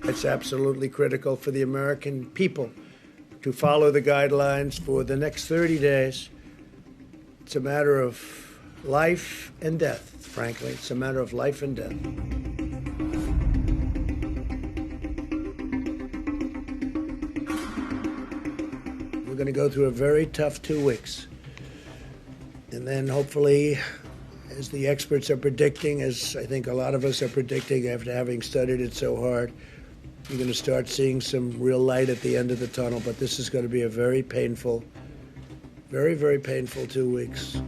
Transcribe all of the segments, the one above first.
It's absolutely critical for the American people to follow the guidelines for the next 30 days. It's a matter of life and death, frankly. It's a matter of life and death. We're going to go through a very tough 2 weeks. And then hopefully, as the experts are predicting, as I think a lot of us are predicting after having studied it so hard, you're going to start seeing some real light at the end of the tunnel. But this is going to be a very painful, very, very painful 2 weeks.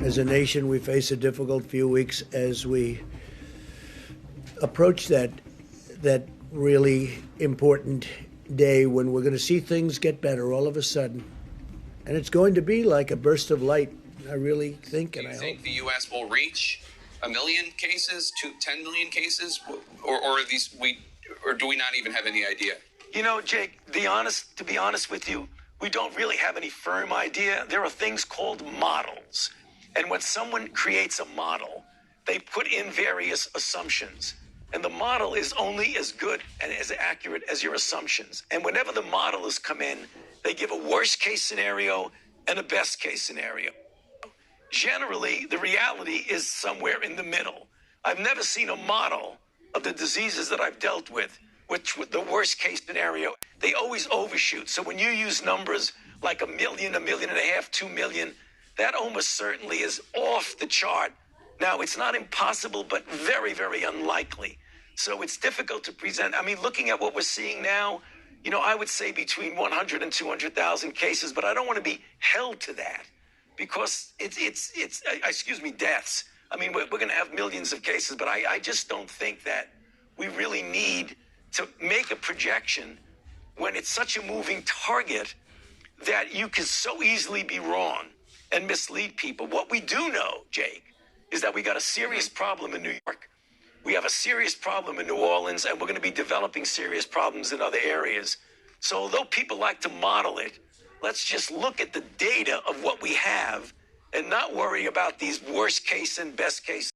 As a nation, we face a difficult few weeks as we approach that really important day when we're going to see things get better all of a sudden. And it's going to be like a burst of light, I really think, and I hope. Do you think the U.S. will reach 1 million cases, 10 million cases, or do we not even have any idea? You know, Jake, to be honest with you, we don't really have any firm idea. There are things called models. And when someone creates a model, they put in various assumptions. And the model is only as good and as accurate as your assumptions. And whenever the modelers come in, they give a worst case scenario and a best case scenario. Generally, the reality is somewhere in the middle. I've never seen a model of the diseases that I've dealt with the worst case scenario. They always overshoot. So when you use numbers like 1 million, 1.5 million, 2 million, that almost certainly is off the chart. Now, it's not impossible, but very, very unlikely. So it's difficult to present. I mean, looking at what we're seeing now, you know, I would say between 100 and 200,000 cases, but I don't want to be held to that because it's deaths. I mean, we're going to have millions of cases, but I just don't think that we really need to make a projection when it's such a moving target that you can so easily be wrong and mislead people. What we do know, Jake, is that we got a serious problem in New York. We have a serious problem in New Orleans, and we're going to be developing serious problems in other areas. So although people like to model it, let's just look at the data of what we have and not worry about these worst case and best case